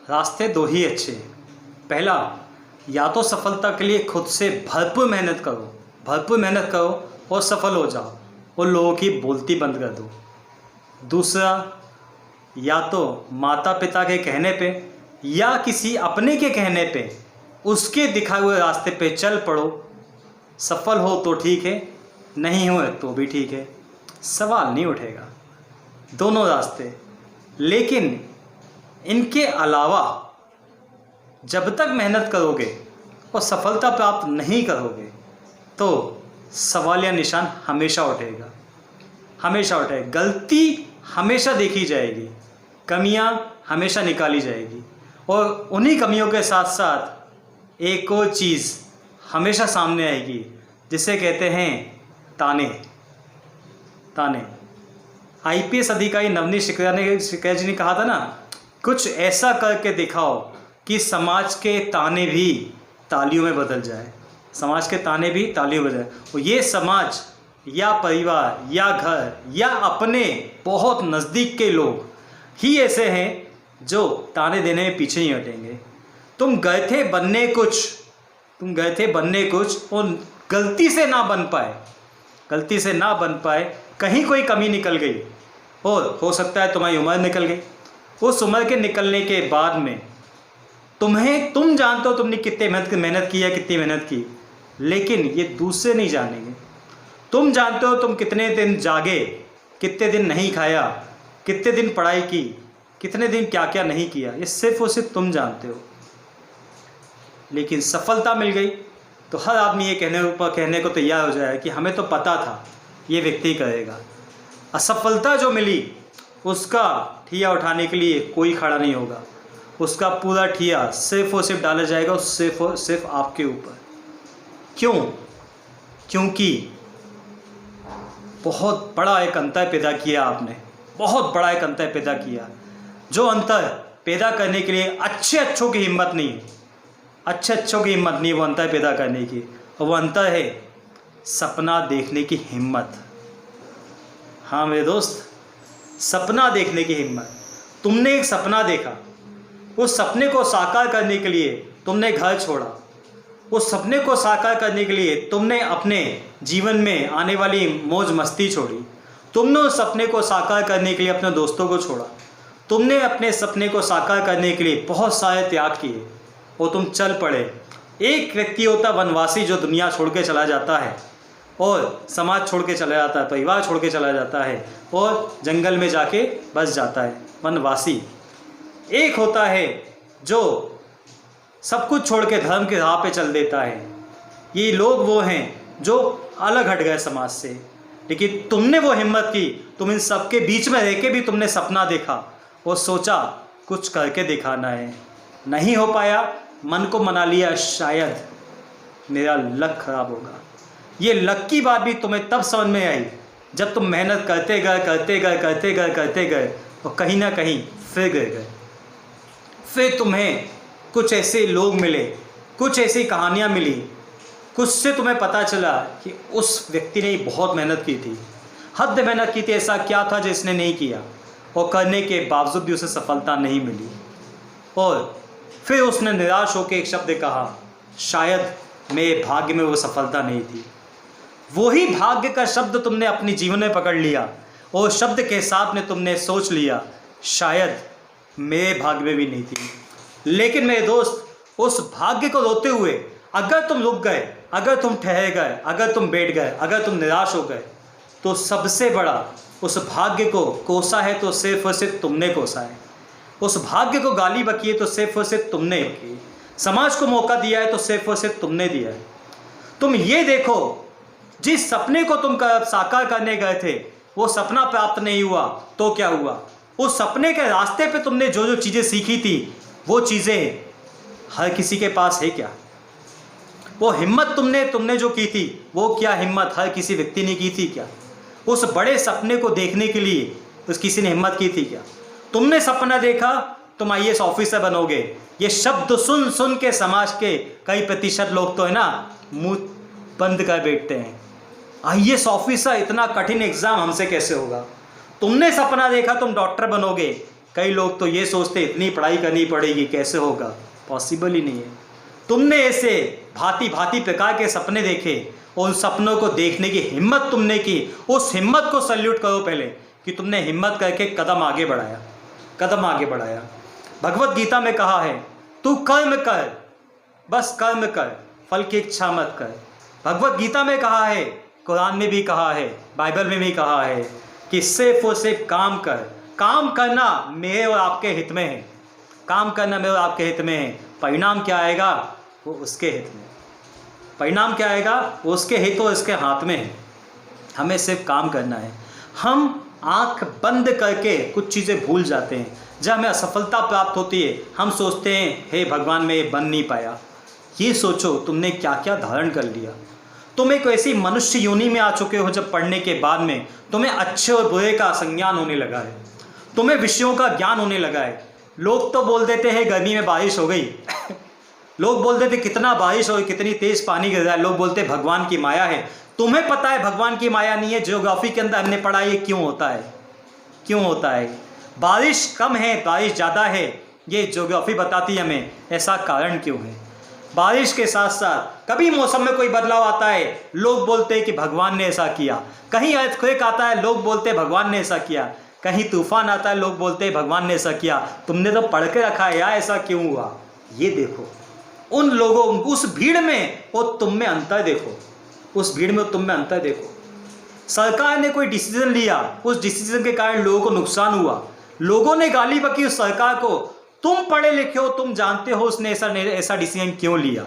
रास्ते दो ही अच्छे हैं। पहला, या तो सफलता के लिए खुद से भरपूर मेहनत करो और सफल हो जाओ और लोगों की बोलती बंद कर दो। दूसरा, या तो माता पिता के कहने पे या किसी अपने के कहने पे उसके दिखाए हुए रास्ते पे चल पड़ो। सफल हो तो ठीक है, नहीं हुए तो भी ठीक है, सवाल नहीं उठेगा। दोनों रास्ते। लेकिन इनके अलावा जब तक मेहनत करोगे और सफलता प्राप्त नहीं करोगे तो सवालिया निशान हमेशा उठेगा। गलती हमेशा देखी जाएगी, कमियां हमेशा निकाली जाएगी और उन्हीं कमियों के साथ साथ एक और चीज़ हमेशा सामने आएगी जिसे कहते हैं ताने। आईपीएस अधिकारी नवनीत शिकरिया जी ने कहा था ना, कुछ ऐसा करके दिखाओ कि समाज के ताने भी तालियों में बदल जाए। और ये समाज या परिवार या घर या अपने बहुत नज़दीक के लोग ही ऐसे हैं जो ताने देने में पीछे नहीं हटेंगे। तुम गए थे बनने कुछ और गलती से ना बन पाए, कहीं कोई कमी निकल गई और हो सकता है तुम्हारी उम्र निकल गई। उस उम्र के निकलने के बाद में तुम जानते हो तुमने कितने मेहनत की, लेकिन ये दूसरे नहीं जानेंगे। तुम जानते हो तुम कितने दिन जागे, कितने दिन नहीं खाया, कितने दिन पढ़ाई की, कितने दिन क्या क्या नहीं किया, ये सिर्फ और सिर्फ तुम जानते हो। लेकिन सफलता मिल गई तो हर आदमी ये कहने को तैयार हो जाए कि हमें तो पता था ये व्यक्ति करेगा। असफलता जो मिली उसका ठिया उठाने के लिए कोई खड़ा नहीं होगा। उसका पूरा ठिया सिर्फ और सिर्फ डाला जाएगा सिर्फ और सिर्फ आपके ऊपर। क्यों? क्योंकि बहुत बड़ा एक अंतर पैदा किया आपने, जो अंतर पैदा करने के लिए अच्छों की हिम्मत नहीं वो अंतर पैदा करने की, और वो अंतर है सपना देखने की हिम्मत। हाँ मेरे दोस्त, सपना देखने की हिम्मत। तुमने एक सपना देखा, उस सपने को साकार करने के लिए तुमने घर छोड़ा, उस सपने को साकार करने के लिए तुमने अपने जीवन में आने वाली मौज मस्ती छोड़ी, तुमने उस सपने को साकार करने के लिए अपने दोस्तों को छोड़ा, तुमने अपने सपने को साकार करने के लिए बहुत सारे त्याग किए और तुम चल पड़े। एक व्यक्ति होता वनवासी जो दुनिया छोड़ के चला जाता है और समाज छोड़ के चला जाता है, परिवार छोड़ के चला जाता है और जंगल में जाके बस जाता है, वनवासी। एक होता है जो सब कुछ छोड़ के धर्म के राह पे चल देता है। ये लोग वो हैं जो अलग हट गए समाज से। लेकिन तुमने वो हिम्मत की, तुम इन सब के बीच में रह के भी तुमने सपना देखा और सोचा कुछ करके दिखाना है। नहीं हो पाया, मन को मना लिया शायद मेरा लक खराब होगा। ये लक की बात भी तुम्हें तब समझ में आई जब तुम मेहनत करते गए और कहीं ना कहीं फिर गिर गए। फिर तुम्हें कुछ ऐसे लोग मिले, कुछ ऐसी कहानियाँ मिली, कुछ से तुम्हें पता चला कि उस व्यक्ति ने बहुत मेहनत की थी, हद मेहनत की थी। ऐसा क्या था जिसने नहीं किया और करने के बावजूद भी उसे सफलता नहीं मिली। और फिर उसने निराश होकर एक शब्द कहा, शायद मेरे भाग्य में वो सफलता नहीं थी। वही भाग्य का शब्द तुमने अपने जीवन में पकड़ लिया और शब्द के साथ में तुमने सोच लिया, शायद मेरे भाग्य में भी नहीं थी। लेकिन मेरे दोस्त, उस भाग्य को रोते हुए अगर तुम रुक गए, अगर तुम ठहर गए, अगर तुम बैठ गए, अगर तुम निराश हो गए, तो सबसे बड़ा उस भाग्य को कोसा है तो सिर्फ और सिर्फ तुमने कोसा है। उस भाग्य को गाली बकी है तो सिर्फ और सिर्फ तुमने बकी। समाज को मौका दिया है तो सिर्फ और सिर्फ तुमने दिया है। तुम ये देखो, जिस सपने को तुम साकार करने गए थे वो सपना प्राप्त नहीं हुआ तो क्या हुआ? उस सपने के रास्ते पे तुमने जो जो चीज़ें सीखी थी वो चीज़ें हर किसी के पास है क्या? वो हिम्मत तुमने जो की थी वो क्या हिम्मत हर किसी व्यक्ति ने की थी क्या? उस बड़े सपने को देखने के लिए उस किसी ने हिम्मत की थी क्या? तुमने सपना देखा तुम आईएएस ऑफिसर बनोगे, ये शब्द सुन सुन के समाज के कई प्रतिशत लोग तो है ना मुंह बंद कर बैठते हैं। आईएएस ऑफिसर, इतना कठिन एग्जाम हमसे कैसे होगा? तुमने सपना देखा तुम डॉक्टर बनोगे, कई लोग तो ये सोचते इतनी पढ़ाई करनी पड़ेगी, कैसे होगा, पॉसिबल ही नहीं है। तुमने ऐसे भांति भांति प्रकार के सपने देखे और उन सपनों को देखने की हिम्मत तुमने की, उस हिम्मत को सल्यूट करो पहले कि तुमने हिम्मत करके कदम आगे बढ़ाया, कदम आगे बढ़ाया। भगवत गीता में कहा है तू कर्म कर, बस कर्म कर, फल की इच्छा मत कर। भगवत गीता में कहा है, कुरान में भी कहा है, बाइबल में भी कहा है कि सिर्फ और सिर्फ काम कर। काम करना मेरे और आपके हित में है, काम करना मेरे और आपके हित में है। परिणाम क्या आएगा वो उसके हित में, परिणाम क्या आएगा वो उसके हित और उसके हाथ में है। हमें सिर्फ काम करना है। हम आंख बंद करके कुछ चीज़ें भूल जाते हैं। जब हमें असफलता प्राप्त होती है हम सोचते हैं हे भगवान मैं ये बन नहीं पाया। ये सोचो तुमने क्या क्या धारण कर लिया। तुम एक ऐसी मनुष्य योनि में आ चुके हो जब पढ़ने के बाद में तुम्हें अच्छे और बुरे का संज्ञान होने लगा है, तुम्हें विषयों का ज्ञान होने लगा है। लोग तो बोल देते हैं गर्मी में बारिश हो गई लोग बोल देते कितना बारिश हो, कितनी तेज पानी गिर रहा है। लोग बोलते भगवान की माया है। तुम्हें पता है भगवान की माया नहीं है। ज्योग्राफी के अंदर हमने पढ़ा ये क्यों होता है, क्यों होता है। बारिश कम है बारिश ज़्यादा है, ये ज्योग्राफी बताती है हमें ऐसा कारण क्यों है। बारिश के साथ साथ कभी मौसम में कोई बदलाव आता है, लोग बोलते हैं कि भगवान ने ऐसा किया। कहीं अर्थक्वेक आता है, लोग बोलते हैं भगवान ने ऐसा किया। कहीं तूफान आता है, लोग बोलते हैं भगवान ने ऐसा किया। तुमने तो पढ़ के रखा है यार ऐसा क्यों हुआ। ये देखो उन लोगों, उस भीड़ में और तुम में अंतर देखो, उस भीड़ में और तुम में अंतर देखो। सरकार ने कोई डिसीजन लिया, उस डिसीजन के कारण लोगों को नुकसान हुआ, लोगों ने गाली बकी उस सरकार को। तुम पढ़े लिखे हो, तुम जानते हो उसने ऐसा डिसीजन क्यों लिया,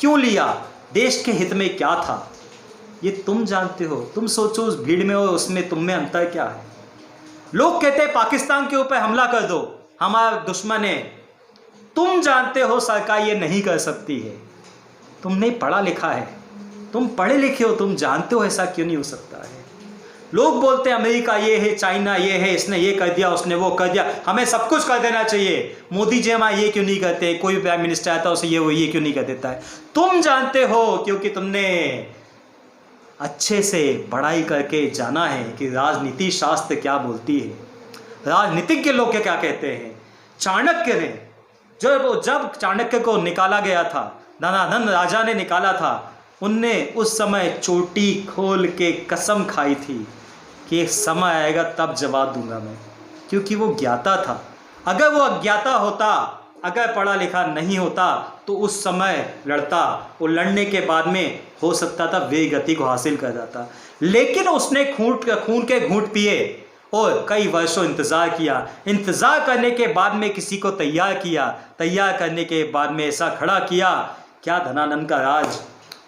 क्यों लिया, देश के हित में क्या था, ये तुम जानते हो। तुम सोचो उस भीड़ में और उसमें तुम में अंतर क्या है। लोग कहते हैं पाकिस्तान के ऊपर हमला कर दो, हमारा दुश्मन है। तुम जानते हो सरकार ये नहीं कर सकती है। तुमने पढ़ा लिखा है, तुम पढ़े लिखे हो, तुम जानते हो ऐसा क्यों नहीं हो सकता है। लोग बोलते हैं अमेरिका ये है, चाइना ये है, इसने ये कर दिया, उसने वो कर दिया, हमें सब कुछ कर देना चाहिए। मोदी जी हमारे ये क्यों नहीं करते, कोई प्राइम मिनिस्टर आता है उसे ये क्यों नहीं कर देता है। तुम जानते हो क्योंकि तुमने अच्छे से पढ़ाई करके जाना है कि राजनीति शास्त्र क्या बोलती है, राजनीतिज्ञ लोग क्या कहते हैं। चाणक्य ने जब चाणक्य को निकाला गया था, धनाधन राजा ने निकाला था, उनने उस समय चोटी खोल के कसम खाई थी कि एक समय आएगा तब जवाब दूंगा मैं, क्योंकि वो ज्ञाता था। अगर वो अज्ञाता होता, अगर पढ़ा लिखा नहीं होता तो उस समय लड़ता, वो लड़ने के बाद में हो सकता था वीर गति को हासिल कर जाता। लेकिन उसने खून के घूंट पिए और कई वर्षों इंतज़ार किया। इंतज़ार करने के बाद में किसी को तैयार किया, तैयार करने के बाद में ऐसा खड़ा किया। क्या धनानंद का राज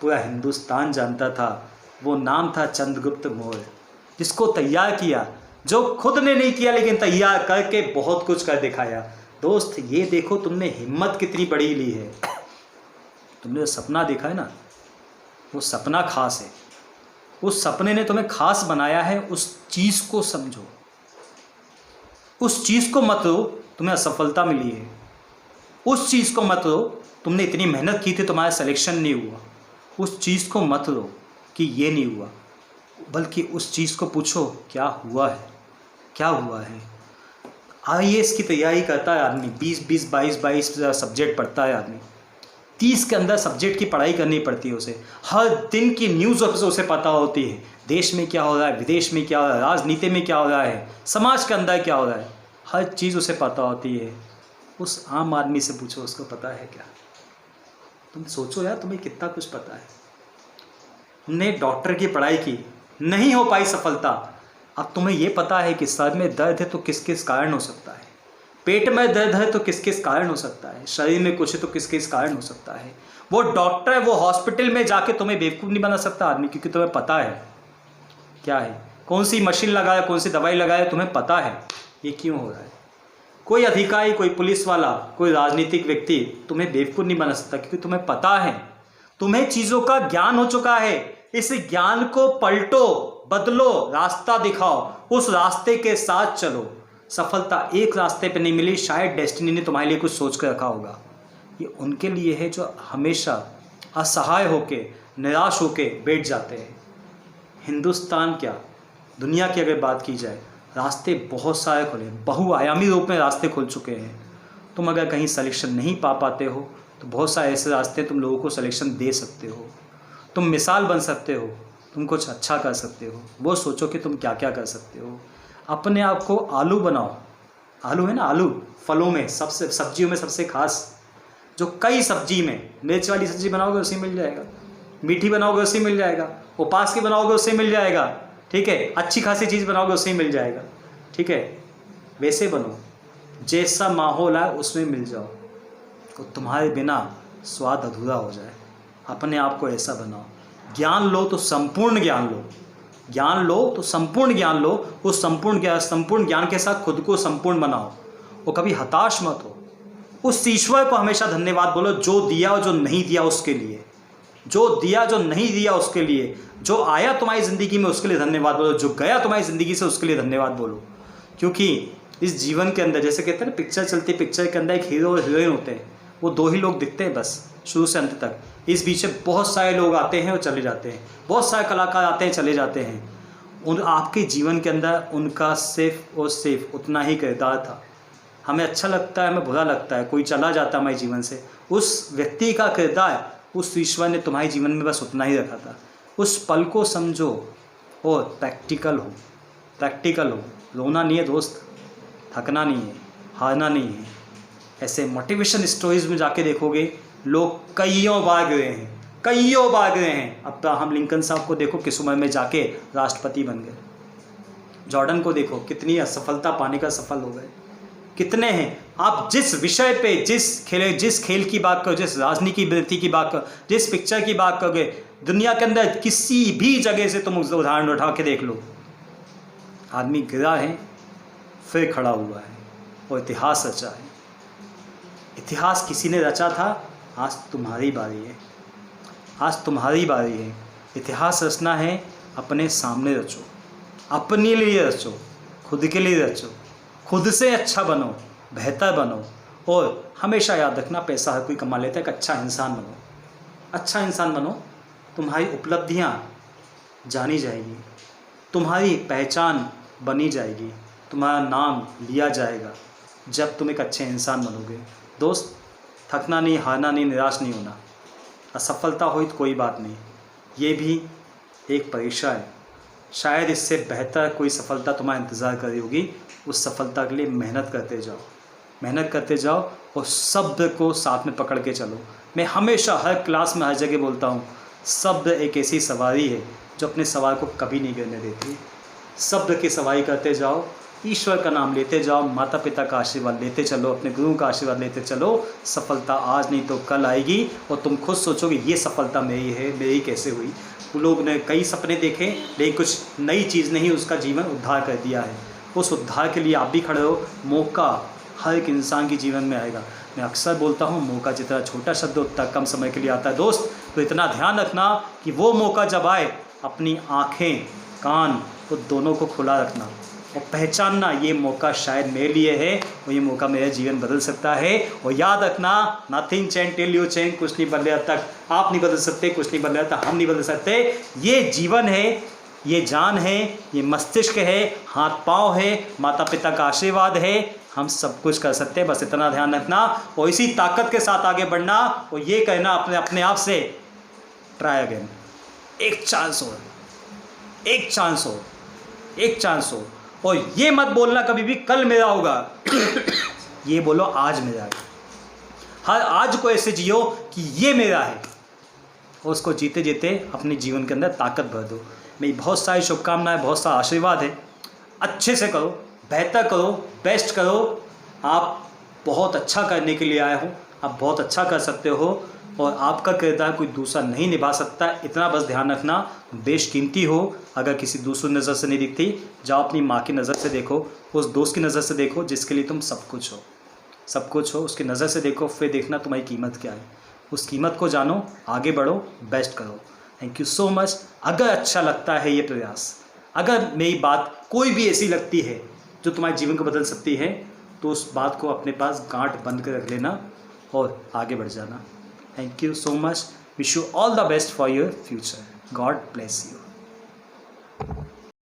पूरा हिंदुस्तान जानता था। वो नाम था चंद्रगुप्त मौर्य, जिसको तैयार किया, जो खुद ने नहीं किया लेकिन तैयार करके बहुत कुछ कर दिखाया। दोस्त ये देखो तुमने हिम्मत कितनी बड़ी ली है। तुमने जो सपना देखा है ना, वो सपना खास है। उस सपने ने तुम्हें खास बनाया है। उस चीज़ को समझो, उस चीज़ को मत रो तुम्हें असफलता मिली है। उस चीज़ को मत रो तुमने इतनी मेहनत की थी तुम्हारा सिलेक्शन नहीं हुआ। उस चीज़ को मत रो कि ये नहीं हुआ, बल्कि उस चीज़ को पूछो क्या हुआ है, क्या हुआ है। IAS की तैयारी करता है आदमी, 22 सब्जेक्ट पढ़ता है आदमी, 30 के अंदर सब्जेक्ट की पढ़ाई करनी पड़ती है उसे। हर दिन की न्यूज़ उसे पता होती है, देश में क्या हो रहा है, विदेश में क्या हो रहा है, राजनीति में क्या हो रहा है, समाज के अंदर क्या हो रहा है, हर चीज़ उसे पता होती है। उस आम आदमी से पूछो उसको पता है क्या। तुम सोचो यार तुम्हें कितना कुछ पता है। तुमने डॉक्टर की पढ़ाई की, नहीं हो पाई सफलता। अब तुम्हें ये पता है कि सर में दर्द है तो किस किस कारण हो सकता है, पेट में दर्द है तो किस किस कारण हो सकता है, शरीर में कुछ है तो किस किस कारण हो सकता है। वो डॉक्टर है, वो हॉस्पिटल में जाके तुम्हें बेवकूफ़ नहीं बना सकता आदमी, क्योंकि तुम्हें पता है क्या है, कौन सी मशीन लगाए, कौन सी दवाई लगाए, तुम्हें पता है ये क्यों हो रहा है। कोई अधिकारी, कोई पुलिस वाला, कोई राजनीतिक व्यक्ति तुम्हें बेवकूफ़ नहीं बना सकता, क्योंकि तुम्हें पता है, तुम्हें चीज़ों का ज्ञान हो चुका है। इस ज्ञान को पलटो, बदलो, रास्ता दिखाओ, उस रास्ते के साथ चलो। सफलता एक रास्ते पे नहीं मिली, शायद डेस्टिनी ने तुम्हारे लिए कुछ सोच कर रखा होगा। ये उनके लिए है जो हमेशा असहाय होके, निराश होके बैठ जाते हैं। हिंदुस्तान क्या, दुनिया की अगर बात की जाए, रास्ते बहुत सारे खुले, बहुआयामी रूप में रास्ते खुल चुके हैं। तुम अगर कहीं सिलेक्शन नहीं पा पाते हो तो बहुत सारे ऐसे रास्ते तुम लोगों को सिलेक्शन दे सकते हो। तुम मिसाल बन सकते हो, तुम कुछ अच्छा कर सकते हो। वो सोचो कि तुम क्या क्या कर सकते हो। अपने आप को आलू बनाओ। आलू है ना, आलू फलों में सबसे, सब्जियों में सबसे खास, जो कई सब्जी में, मिर्च वाली सब्जी बनाओगे उसी मिल जाएगा, मीठी बनाओगे उसी मिल जाएगा, उपास की बनाओगे उससे मिल जाएगा, ठीक है, अच्छी खासी चीज़ बनाओगे उससे मिल जाएगा, ठीक है। वैसे बनो, जैसा माहौल है उसमें मिल जाओ, तो तुम्हारे बिना स्वाद अधूरा हो जाए। अपने आप को ऐसा बनाओ। ज्ञान लो तो संपूर्ण ज्ञान लो, ज्ञान लो तो संपूर्ण ज्ञान लो। उस संपूर्ण ज्ञान के साथ खुद को संपूर्ण बनाओ और कभी हताश मत हो। उस ईश्वर को हमेशा धन्यवाद बोलो, जो दिया और जो नहीं दिया उसके लिए, जो दिया जो नहीं दिया उसके लिए, जो आया तुम्हारी ज़िंदगी में उसके लिए धन्यवाद बोलो, जो गया तुम्हारी ज़िंदगी से उसके लिए धन्यवाद बोलो। क्योंकि इस जीवन के अंदर, जैसे कहते हैं ना, पिक्चर चलती है, पिक्चर के अंदर एक हीरो और हीरोइन होते हैं, वो दो ही लोग दिखते हैं बस शुरू से अंत तक। इस बीच में बहुत सारे लोग आते हैं और चले जाते हैं, बहुत सारे कलाकार आते हैं चले जाते हैं। उन आपके जीवन के अंदर उनका सिर्फ और सिर्फ उतना ही किरदार था। हमें अच्छा लगता है, हमें बुरा लगता है, कोई चला जाता है हमारे जीवन से, उस व्यक्ति का किरदार उस ईश्वर ने तुम्हारे जीवन में बस उतना ही रखा था। उस पल को समझो और प्रैक्टिकल हो, प्रैक्टिकल हो। रोना नहीं है दोस्त, थकना नहीं है, हारना नहीं है। ऐसे मोटिवेशन स्टोरीज में जाके देखोगे, लोग कईयों बार गिरे हैं, कईयों बार गिरे हैं। अब्राहम लिंकन साहब को देखो, किस उम्र में जाके राष्ट्रपति बन गए। जॉर्डन को देखो, कितनी असफलता पाने का सफल हो गए। कितने हैं। आप जिस विषय पे, जिस खेल की बात करो, जिस राजनीति की बात करो, जिस पिक्चर की बात करोगे, दुनिया के अंदर किसी भी जगह से तुम उदाहरण उठा के देख लो, आदमी गिरा है फिर खड़ा हुआ है और इतिहास रचा है। इतिहास किसी ने रचा था, आज तुम्हारी बारी है, आज तुम्हारी बारी है। इतिहास रचना है, अपने सामने रचो, अपने लिए रचो, खुद के लिए रचो, खुद से अच्छा बनो, बेहतर बनो। और हमेशा याद रखना, पैसा हर कोई कमा लेता है, एक अच्छा इंसान बनो, अच्छा इंसान बनो। तुम्हारी उपलब्धियाँ जानी जाएगी, तुम्हारी पहचान बनी जाएगी, तुम्हारा नाम लिया जाएगा जब तुम एक अच्छे इंसान बनोगे। दोस्त, थकना नहीं, हारना नहीं, निराश नहीं होना। असफलता हुई तो कोई बात नहीं, ये भी एक परीक्षा है। शायद इससे बेहतर कोई सफलता तुम्हारा इंतज़ार कर रही होगी। उस सफलता के लिए मेहनत करते जाओ, मेहनत करते जाओ और शब्द को साथ में पकड़ के चलो। मैं हमेशा हर क्लास में हर जगह बोलता हूँ, शब्द एक ऐसी सवारी है जो अपने सवार को कभी नहीं गिरने देती। शब्द की सवारी करते जाओ, ईश्वर का नाम लेते जाओ, माता पिता का आशीर्वाद लेते चलो, अपने गुरु का आशीर्वाद लेते चलो। सफलता आज नहीं तो कल आएगी और तुम खुद सोचोगे ये सफलता मेरी है, मेरी कैसे हुई। लोग ने कई सपने देखे, लेकिन कुछ नई चीज़ ने ही उसका जीवन उद्धार कर दिया है। उस उद्धार के लिए आप भी खड़े हो। मौका हर एक इंसान के जीवन में आएगा। मैं अक्सर बोलता हूँ, मौका जितना छोटा शब्द उतना कम समय के लिए आता है दोस्त। तो इतना ध्यान रखना कि वो मौका जब आए, अपनी आँखें कान तो दोनों को खुला रखना और पहचानना, ये मौका शायद मेरे लिए है और ये मौका मेरा जीवन बदल सकता है। और याद रखना, nothing change till you change, कुछ नहीं बदले तक आप नहीं बदल सकते, कुछ नहीं बदले तक हम नहीं बदल सकते। ये जीवन है, ये जान है, ये मस्तिष्क है, हाथ पाँव है, माता पिता का आशीर्वाद है, हम सब कुछ कर सकते हैं। बस इतना ध्यान रखना और इसी ताकत के साथ आगे बढ़ना और ये कहना अपने आप से, ट्राई अगेन, एक चांस हो, एक चांस हो, एक चांस हो। और ये मत बोलना कभी भी कल मेरा होगा ये बोलो आज मेरा है। हर आज को ऐसे जियो कि ये मेरा है और उसको जीते जीते अपने जीवन के अंदर ताकत भर दो। मेरी बहुत सारी शुभकामनाएं, बहुत सारा आशीर्वाद है। अच्छे से करो, बेहतर करो, बेस्ट करो। आप बहुत अच्छा करने के लिए आए हो, आप बहुत अच्छा कर सकते हो और आपका किरदार कोई दूसरा नहीं निभा सकता। इतना बस ध्यान रखना, बेशकीमती हो। अगर किसी दूसरी नज़र से नहीं दिखती, जाओ अपनी माँ की नज़र से देखो, उस दोस्त की नज़र से देखो जिसके लिए तुम सब कुछ हो, सब कुछ हो, उसकी नज़र से देखो, फिर देखना तुम्हारी कीमत क्या है। उस कीमत को जानो, आगे बढ़ो, बेस्ट करो। Thank you so much. अगर अच्छा लगता है ये प्रयास, अगर मेरी बात कोई भी ऐसी लगती है जो तुम्हारे जीवन को बदल सकती है, तो उस बात को अपने पास गांठ बंद कर रख लेना और आगे बढ़ जाना। Thank you so much. Wish you all the best for your future. God bless you.